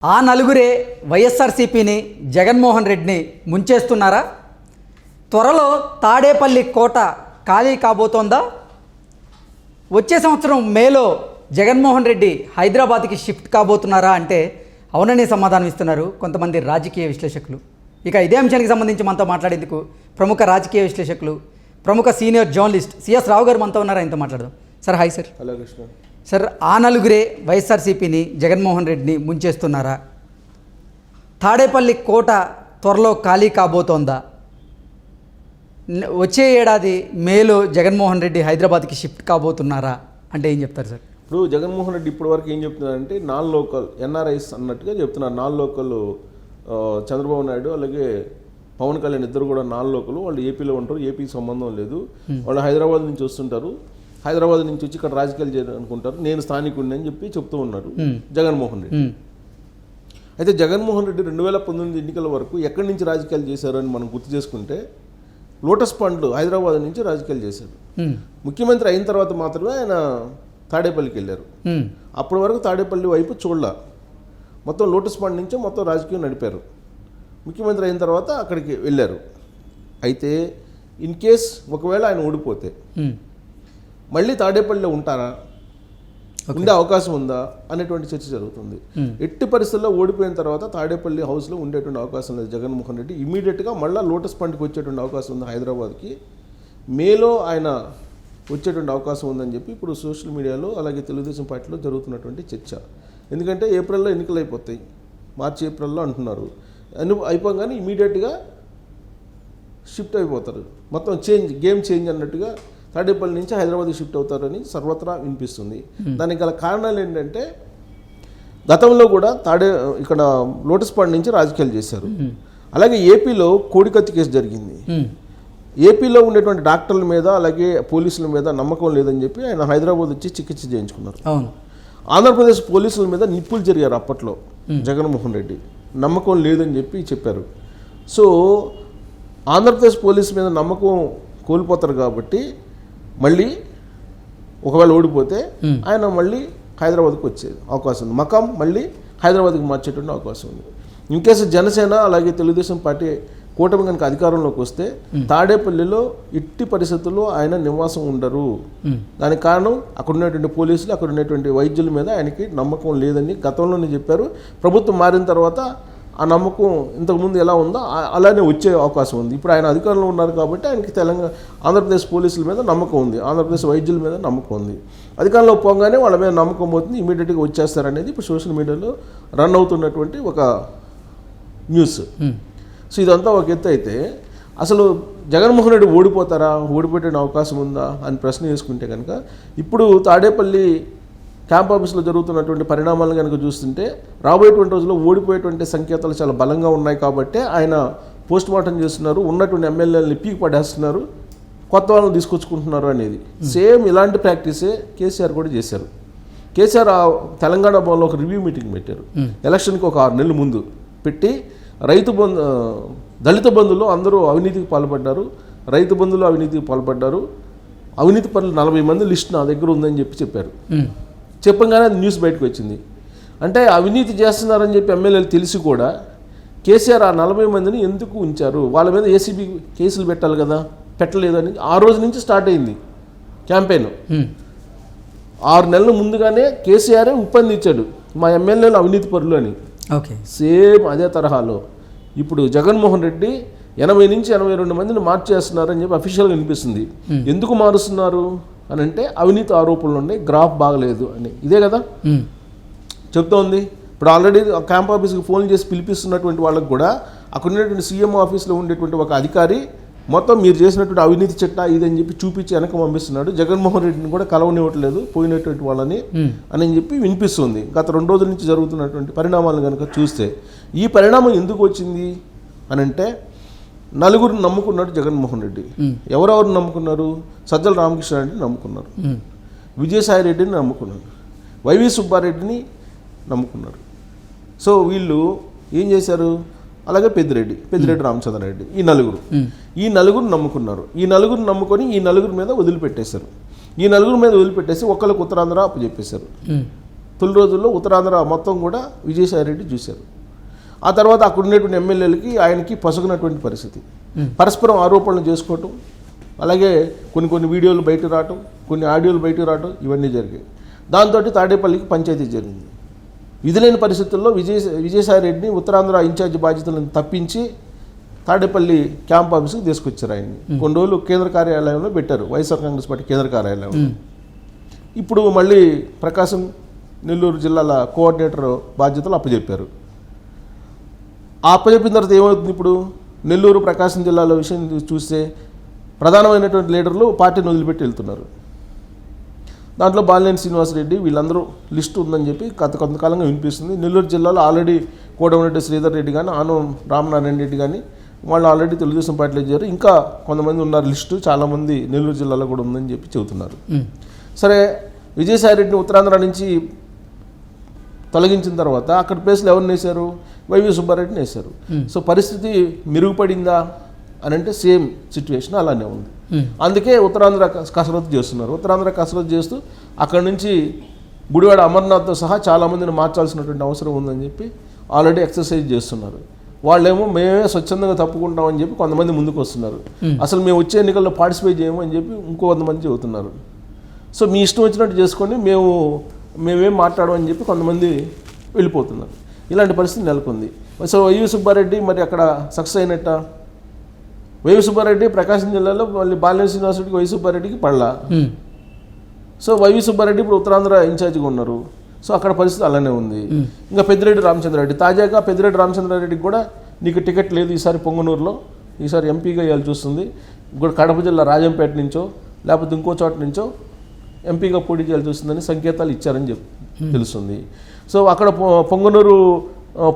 ఆ నలుగురే వైఎస్ఆర్సీపీని జగన్మోహన్ రెడ్డిని ముంచేస్తున్నారా? త్వరలో తాడేపల్లి కోట ఖాళీ కాబోతోందా? వచ్చే సంవత్సరం మేలో జగన్మోహన్ రెడ్డి హైదరాబాద్కి షిఫ్ట్ కాబోతున్నారా అంటే అవుననే సమాధానం ఇస్తున్నారు కొంతమంది రాజకీయ విశ్లేషకులు. ఇక ఇదే అంశానికి సంబంధించి మనతో మాట్లాడేందుకు ప్రముఖ రాజకీయ విశ్లేషకులు, ప్రముఖ సీనియర్ జర్నలిస్ట్ సిఎస్ రావు గారు మనతో ఉన్నారు. ఆయనతో మాట్లాడదాం. Sir hi sir. Hello Krishna. Sir, ఆ నలుగురే వైఎస్ఆర్సీపీని జగన్మోహన్ రెడ్డిని ముంచేస్తున్నారా? తాడేపల్లి కోట త్వరలో ఖాళీ కాబోతోందా? వచ్చే ఏడాది మేలో జగన్మోహన్ రెడ్డి హైదరాబాద్కి షిఫ్ట్ కాబోతున్నారా అంటే ఏం చెప్తారు సార్? ఇప్పుడు జగన్మోహన్ రెడ్డి ఇప్పటి వరకు ఏం చెప్తున్నారంటే నాన్ లోకల్ ఎన్ఆర్ఐస్ అన్నట్టుగా చెప్తున్నారు. నాన్ లోకల్ చంద్రబాబు నాయుడు అలాగే పవన్ కళ్యాణ్ ఇద్దరు కూడా నాన్ లోకల్, వాళ్ళు ఏపీలో ఉంటారు, ఏపీకి సంబంధం లేదు, వాళ్ళు హైదరాబాద్ నుంచి వస్తుంటారు, హైదరాబాద్ నుంచి వచ్చి ఇక్కడ రాజకీయాలు చేయాలనుకుంటారు, నేను స్థానికుడిని అని చెప్పి చెప్తూ ఉన్నారు జగన్మోహన్ రెడ్డి. అయితే జగన్మోహన్ రెడ్డి 2019 ఎన్నికల వరకు ఎక్కడి నుంచి రాజకీయాలు చేశారు అని మనం గుర్తు చేసుకుంటే లోటస్ పండ్లు హైదరాబాద్ నుంచి రాజకీయాలు చేశారు. ముఖ్యమంత్రి అయిన తర్వాత మాత్రమే ఆయన తాడేపల్లికి వెళ్ళారు. అప్పటి వరకు తాడేపల్లి వైపు చూడలా, మొత్తం లోటస్ పండ్ నుంచే మొత్తం రాజకీయం నడిపారు. ముఖ్యమంత్రి అయిన తర్వాత అక్కడికి వెళ్ళారు. అయితే ఇన్ కేస్ ఒకవేళ ఆయన ఓడిపోతే మళ్ళీ తాడేపల్లిలో ఉంటారా, ఉండే అవకాశం ఉందా అనేటువంటి చర్చ జరుగుతుంది. ఎట్టి పరిస్థితుల్లో ఓడిపోయిన తర్వాత తాడేపల్లి హౌస్లో ఉండేటువంటి అవకాశం లేదు జగన్మోహన్ రెడ్డి. ఇమీడియట్గా మళ్ళీ లోటస్ పండ్కి వచ్చేటువంటి అవకాశం ఉంది హైదరాబాద్కి. మేలో ఆయన వచ్చేటువంటి అవకాశం ఉందని చెప్పి ఇప్పుడు సోషల్ మీడియాలో అలాగే తెలుగుదేశం పార్టీలో జరుగుతున్నటువంటి చర్చ. ఎందుకంటే ఏప్రిల్లో ఎన్నికలు అయిపోతాయి, మార్చి ఏప్రిల్లో అంటున్నారు. అయిపోగానే ఇమీడియట్గా షిఫ్ట్ అయిపోతారు, మొత్తం గేమ్ చేంజ్ అన్నట్టుగా తాడేపల్లి నుంచి హైదరాబాద్కి షిఫ్ట్ అవుతారని సర్వత్రా వినిపిస్తుంది. దానికి గల కారణాలు ఏంటంటే గతంలో కూడా ఇక్కడ లోటస్ పాండ్ నుంచి రాజకీయాలు చేశారు. అలాగే ఏపీలో కోడికత్తి కేసు జరిగింది. ఏపీలో ఉండేటువంటి డాక్టర్ల మీద అలాగే పోలీసుల మీద నమ్మకం లేదని చెప్పి ఆయన హైదరాబాద్ వచ్చి చికిత్స చేయించుకున్నారు. ఆంధ్రప్రదేశ్ పోలీసుల మీద నిప్పులు జరిగారు అప్పట్లో. జగన్మోహన్ రెడ్డి నమ్మకం లేదని చెప్పి చెప్పారు. సో ఆంధ్రప్రదేశ్ పోలీసు మీద నమ్మకం కోల్పోతారు కాబట్టి మళ్ళీ ఒకవేళ ఓడిపోతే ఆయన మళ్ళీ హైదరాబాద్కి వచ్చే అవకాశం ఉంది, మకాం మళ్ళీ హైదరాబాద్కి మార్చేటువంటి అవకాశం ఉంది. ఇన్కేస్ జనసేన అలాగే తెలుగుదేశం పార్టీ కూటమి కనుక అధికారంలోకి వస్తే తాడేపల్లిలో ఇట్టి పరిస్థితుల్లో ఆయన నివాసం ఉండరు. దానికి కారణం అక్కడ ఉన్నటువంటి పోలీసులు, అక్కడ ఉన్నటువంటి వైద్యుల మీద ఆయనకి నమ్మకం లేదని గతంలోనే చెప్పారు. ప్రభుత్వం మారిన తర్వాత ఆ నమ్మకం ఇంతకుముందు ఎలా ఉందో అలానే వచ్చే అవకాశం ఉంది. ఇప్పుడు ఆయన అధికారంలో ఉన్నారు కాబట్టి ఆయనకి ఆంధ్రప్రదేశ్ పోలీసుల మీద నమ్మకం ఉంది, ఆంధ్రప్రదేశ్ వైద్యుల మీద నమ్మకం ఉంది. అధికారంలో పోగానే వాళ్ళ మీద నమ్మకం పోతుంది, ఇమీడియట్గా వచ్చేస్తారనేది ఇప్పుడు సోషల్ మీడియాలో రన్ అవుతున్నటువంటి ఒక న్యూస్. సో ఇదంతా ఒక ఎత్తు అయితే అసలు జగన్మోహన్ రెడ్డి ఓడిపోతారా, ఓడిపోయే అవకాశం ఉందా అని ప్రశ్న వేసుకుంటే కనుక ఇప్పుడు తాడేపల్లి క్యాంప్ ఆఫీస్లో జరుగుతున్నటువంటి పరిణామాలను కనుక చూస్తుంటే రాబోయేటువంటి రోజుల్లో ఓడిపోయేటువంటి సంకేతాలు చాలా బలంగా ఉన్నాయి. కాబట్టి ఆయన పోస్ట్ మార్టం చేస్తున్నారు, ఉన్నటువంటి ఎమ్మెల్యేలని పీకి పడేస్తున్నారు, కొత్త వాళ్ళని తీసుకొచ్చుకుంటున్నారు అనేది. సేమ్ ఇలాంటి ప్రాక్టీసే కేసీఆర్ కూడా చేశారు. కేసీఆర్ తెలంగాణ భవన్లో ఒక రివ్యూ మీటింగ్ పెట్టారు. ఎలక్షన్కి ఒక 6 నెలల ముందు పెట్టి దళిత బంధులో అందరూ అవినీతికి పాల్పడ్డారు, రైతు బంధులో అవినీతికి పాల్పడ్డారు, అవినీతి పనులు 40 మంది లిస్ట్ నా దగ్గర ఉందని చెప్పారు. చెప్పగానే అది న్యూస్ బయటకు వచ్చింది. అంటే అవినీతి చేస్తున్నారని చెప్పి ఎమ్మెల్యేలు తెలిసి కూడా కేసీఆర్ ఆ 40 మందిని ఎందుకు ఉంచారు, వాళ్ళ మీద ఏసీబీ కేసులు పెట్టాలి కదా, పెట్టలేదని ఆ రోజు నుంచి స్టార్ట్ అయింది క్యాంపెయిన్. 6 నెలల ముందుగానే కేసీఆరే ఒప్పందించాడు మా ఎమ్మెల్యేలు అవినీతి పరులు అని. సేమ్ అదే తరహాలో ఇప్పుడు జగన్మోహన్ రెడ్డి 80 నుంచి 82 మందిని మార్చేస్తున్నారని చెప్పి అఫీషియల్గా వినిపిస్తుంది. ఎందుకు మారుస్తున్నారు అని అంటే అవినీతి ఆరోపణలు ఉన్నాయి, గ్రాఫ్ బాగలేదు అని. ఇదే కదా చెప్తోంది. ఇప్పుడు ఆల్రెడీ క్యాంప్ ఆఫీస్కి ఫోన్ చేసి పిలిపిస్తున్నటువంటి వాళ్ళకు కూడా అక్కడ ఉన్నటువంటి సీఎం ఆఫీస్లో ఉండేటువంటి ఒక అధికారి మొత్తం మీరు చేసినటువంటి అవినీతి చట్టా ఇదని చెప్పి చూపించి వెనక పంపిస్తున్నాడు. జగన్మోహన్ రెడ్డిని కూడా కలవనివ్వట్లేదు పోయినటువంటి వాళ్ళని అని చెప్పి వినిపిస్తుంది. గత 2 రోజుల నుంచి జరుగుతున్నటువంటి పరిణామాలను కనుక చూస్తే ఈ పరిణామం ఎందుకు వచ్చింది అని అంటే నలుగురిని నమ్ముకున్నాడు జగన్మోహన్ రెడ్డి. ఎవరెవరు నమ్ముకున్నారు? సజ్జల రామకృష్ణారెడ్డిని నమ్ముకున్నారు, విజయసాయి రెడ్డిని నమ్ముకున్నారు, వైవి సుబ్బారెడ్డిని నమ్ముకున్నారు. సో వీళ్ళు ఏం చేశారు? అలాగే పెద్దిరెడ్డి రామచంద్రారెడ్డి, ఈ నలుగురు నమ్ముకున్నారు. ఈ నలుగురు నమ్ముకొని ఈ నలుగురి మీద వదిలిపెట్టేశారు. ఈ నలుగురి మీద వదిలిపెట్టేసి ఒకళ్ళకి ఉత్తరాంధ్ర అప్పు చెప్పేశారు. తొలి రోజుల్లో ఉత్తరాంధ్ర మొత్తం కూడా విజయసాయి రెడ్డి చూశారు. ఆ తర్వాత అక్కడ ఉండేటువంటి ఎమ్మెల్యేలకి ఆయనకి పసుగునటువంటి పరిస్థితి, పరస్పరం ఆరోపణలు చేసుకోవటం, అలాగే కొన్ని వీడియోలు బయట రావటం, కొన్ని ఆడియోలు బయటకు రావటం, ఇవన్నీ జరిగాయి. దాంతో తాడేపల్లికి పంచాయతీ జరిగింది. విధులేని పరిస్థితుల్లో విజయసాయి రెడ్డిని ఉత్తరాంధ్ర ఇన్ఛార్జ్ బాధ్యతలను తప్పించి తాడేపల్లి క్యాంప్ ఆఫీస్కి తీసుకొచ్చారు ఆయన్ని. కొన్ని రోజులు కేంద్ర కార్యాలయంలో పెట్టారు, వైఎస్ఆర్ కాంగ్రెస్ పార్టీ కేంద్ర కార్యాలయంలో. ఇప్పుడు మళ్ళీ ప్రకాశం, నెల్లూరు జిల్లాల కోఆర్డినేటర్ బాధ్యతలు అప్పచెప్పారు. ఆ అప్పచెప్పిన తర్వాత ఏమవుతుంది, ఇప్పుడు నెల్లూరు ప్రకాశం జిల్లాల విషయం చూస్తే ప్రధానమైనటువంటి లీడర్లు పార్టీని వదిలిపెట్టి వెళ్తున్నారు. దాంట్లో బాలినేని శ్రీనివాసరెడ్డి వీళ్ళందరూ లిస్టు ఉందని చెప్పి కొంతకాలంగా వినిపిస్తుంది. నెల్లూరు జిల్లాలో ఆల్రెడీ కోటమిరెడ్డి శ్రీధర్ రెడ్డి కానీ, ఆనం రామనారాయణ రెడ్డి కానీ వాళ్ళు ఆల్రెడీ తెలుగుదేశం పార్టీలో చేరారు. ఇంకా కొంతమంది ఉన్నారు లిస్టు, చాలామంది నెల్లూరు జిల్లాలో కూడా ఉందని చెప్పి చెబుతున్నారు. సరే, విజయసాయి రెడ్డిని ఉత్తరాంధ్ర నుంచి తొలగించిన తర్వాత అక్కడ ప్లేస్లో ఎవరిని వేశారు, వైవి సుబ్బారెడ్డిని వేశారు. సో పరిస్థితి మెరుగుపడిందా అని అంటే సేమ్ సిచ్యువేషన్ అలానే ఉంది. అందుకే ఉత్తరాంధ్ర కసరత్తు చేస్తున్నారు. ఉత్తరాంధ్ర కసరత్తు చేస్తూ అక్కడ నుంచి గుడివాడ అమర్నాథ్తో సహా చాలామందిని మార్చాల్సినటువంటి అవసరం ఉందని చెప్పి ఆల్రెడీ ఎక్సర్సైజ్ చేస్తున్నారు. వాళ్ళేమో మేమే స్వచ్ఛందంగా తప్పుకుంటామని చెప్పి కొంతమంది ముందుకు వస్తున్నారు. అసలు మేము వచ్చే ఎన్నికల్లో పార్టిసిపేట్ చేయము అని చెప్పి ఇంకో 100 మంది చెబుతున్నారు. సో మీ ఇష్టం వచ్చినట్టు చేసుకొని మేమేం మాట్లాడమని చెప్పి కొంతమంది వెళ్ళిపోతున్నారు. ఇలాంటి పరిస్థితి నెలకొంది. సో వైవి సుబ్బారెడ్డి మరి అక్కడ సక్సెస్ అయినట్ట. వైవి సుబ్బారెడ్డి ప్రకాశం జిల్లాలో మళ్ళీ బాలినేని శ్రీనివాసరెడ్డికి వైవి సుబ్బారెడ్డికి పడలా. సో వైవి సుబ్బారెడ్డి ఇప్పుడు ఉత్తరాంధ్ర ఇన్ఛార్జిగా ఉన్నారు. సో అక్కడ పరిస్థితి అలానే ఉంది. ఇంకా పెద్దిరెడ్డి రామచంద్రారెడ్డి, తాజాగా పెద్దిరెడ్డి రామచంద్రారెడ్డికి కూడా నీకు టికెట్ లేదు ఈసారి పొంగనూరులో, ఈసారి ఎంపీగా ఇవ్వాలి చూస్తుంది. ఇప్పుడు కడప జిల్లా రాజంపేట నుంచో లేకపోతే ఇంకో చోట నుంచో ఎంపీగా పోటీ చేయాల్సి వస్తుందని సంకేతాలు ఇచ్చారని తెలుస్తుంది. సో అక్కడ పొంగనూరు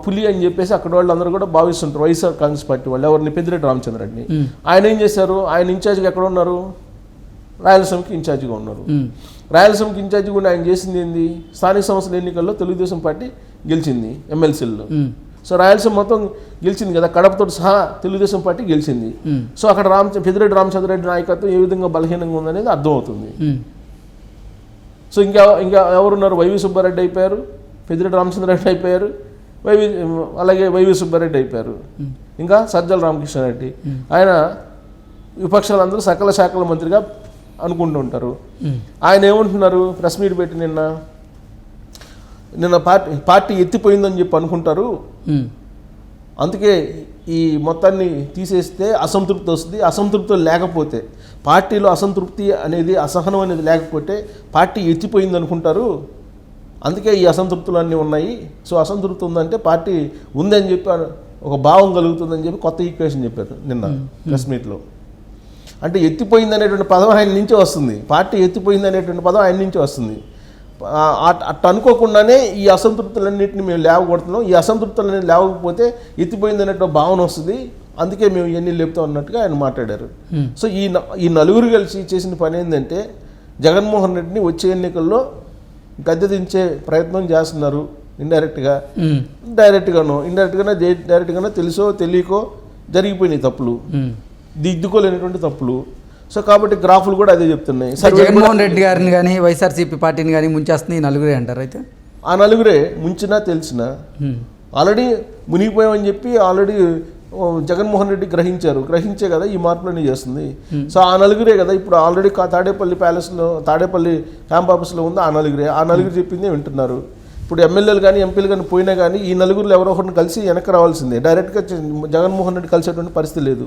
పులి అని చెప్పేసి అక్కడ వాళ్ళందరూ కూడా భావిస్తుంటారు వైఎస్ఆర్ కాంగ్రెస్ పార్టీ వాళ్ళు. ఎవరిని? పెద్దిరెడ్డి రామచంద్రారెడ్డిని. ఆయన ఏం చేశారు, ఆయన ఇన్ఛార్జిగా ఎక్కడ ఉన్నారు, రాయలసీమకి ఇన్ఛార్జిగా ఉన్నారు. రాయలసీమకి ఇన్ఛార్జిగా ఉండి ఆయన చేసింది ఏంది, స్థానిక సంస్థల ఎన్నికల్లో తెలుగుదేశం పార్టీ గెలిచింది ఎమ్మెల్సీల్లో. సో రాయలసీమ మొత్తం గెలిచింది కదా, కడపతో సహా తెలుగుదేశం పార్టీ గెలిచింది. సో అక్కడ పెద్దిరెడ్డి రామచంద్రారెడ్డి నాయకత్వం ఏ విధంగా బలహీనంగా ఉందనేది అర్థమవుతుంది. సో ఇంకా ఎవరున్నారు, వైవి సుబ్బారెడ్డి అయిపోయారు, పెద్దిరెడ్డి రామచంద్రారెడ్డి అయిపోయారు, అలాగే వైవి సుబ్బారెడ్డి అయిపోయారు. ఇంకా సజ్జల రామకృష్ణారెడ్డి, ఆయన విపక్షాలందరూ సకల శాఖల మంత్రిగా అనుకుంటూ ఉంటారు. ఆయన ఏమంటున్నారు, ప్రెస్ మీట్ పెట్టి నిన్న పార్టీ ఎత్తిపోయిందని చెప్పి అనుకుంటారు. అందుకే ఈ మొత్తాన్ని తీసేస్తే అసంతృప్తి వస్తుంది. అసంతృప్తి లేకపోతే, పార్టీలో అసంతృప్తి అనేది, అసహనం అనేది లేకపోతే పార్టీ ఎత్తిపోయింది అనుకుంటారు. అందుకే ఈ అసంతృప్తులు ఉన్నాయి. సో అసంతృప్తి ఉందంటే పార్టీ ఉందని చెప్పి ఒక భావం కలుగుతుందని చెప్పి కొత్త ఈక్వేషన్ చెప్పారు నిన్న ప్రెస్ మీట్లో. అంటే ఎత్తిపోయింది అనేటువంటి పదం ఆయన నుంచే వస్తుంది, పార్టీ ఎత్తిపోయింది అనేటువంటి పదం ఆయన నుంచే వస్తుంది. అట్ట అనుకోకుండానే ఈ అసంతృప్తులన్నింటినీ మేము లేవగొడుతున్నాం. ఈ అసంతృప్తులన్నీ లేవకపోతే ఎత్తిపోయింది అనేటువంటి భావన వస్తుంది. అందుకే మేము ఇవన్నీ లేపుతాం అన్నట్టుగా ఆయన మాట్లాడారు. సో ఈ నలుగురు కలిసి చేసిన పని ఏంటంటే జగన్మోహన్ రెడ్డిని వచ్చే ఎన్నికల్లో గద్దె దించే ప్రయత్నం చేస్తున్నారు. డైరెక్ట్గానో తెలుసో తెలియకో జరిగిపోయినాయి తప్పులు, దిద్దుకోలేనటువంటి తప్పులు. సో కాబట్టి గ్రాఫులు కూడా అదే చెప్తున్నాయి. జగన్మోహన్ రెడ్డి గారిని కానీ వైఎస్ఆర్సీపీ పార్టీని కానీ ముంచేస్తుంది ఈ నలుగురే అంటారు. అయితే ఆ నలుగురే ముంచినా తెలిసినా ఆల్రెడీ మునిగిపోయామని చెప్పి ఆల్రెడీ జగన్మోహన్ రెడ్డి గ్రహించే కదా ఈ మార్పులన్నీ చేస్తుంది. సో ఆ నలుగురే కదా ఇప్పుడు ఆల్రెడీ తాడేపల్లి ప్యాలెస్లో, తాడేపల్లి క్యాంప్ ఆఫీస్లో ఉంది. ఆ నలుగురు చెప్పిందే వింటున్నారు. ఇప్పుడు ఎమ్మెల్యేలు కానీ ఎంపీలు కానీ పోయినా కానీ ఈ నలుగురులో ఎవరో ఒకరిని కలిసి వెనక్కి రావాల్సిందే. డైరెక్ట్గా జగన్మోహన్ రెడ్డి కలిసేటువంటి పరిస్థితి లేదు.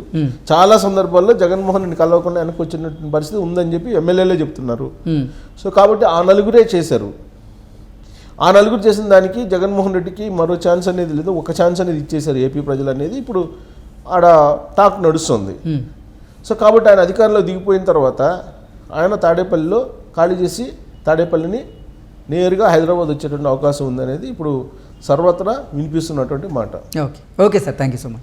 చాలా సందర్భాల్లో జగన్మోహన్ రెడ్డి కలవకుండా వెనక్కి వచ్చినటువంటి పరిస్థితి ఉందని చెప్పి ఎమ్మెల్యేలే చెప్తున్నారు. సో కాబట్టి ఆ నలుగురే చేశారు. ఆ నలుగురు చేసిన దానికి జగన్మోహన్ రెడ్డికి మరో ఛాన్స్ అనేది లేదు, ఒక ఛాన్స్ అనేది ఇచ్చేశారు ఏపీ ప్రజలు అనేది ఇప్పుడు ఆడ టాక్ నడుస్తుంది. సో కాబట్టి ఆయన అధికారంలో దిగిపోయిన తర్వాత ఆయన తాడేపల్లిలో ఖాళీ చేసి తాడేపల్లిని నేరుగా హైదరాబాద్ వచ్చేటువంటి అవకాశం ఉందనేది ఇప్పుడు సర్వత్రా వినిపిస్తున్నటువంటి మాట. Okay sir, thank you so much.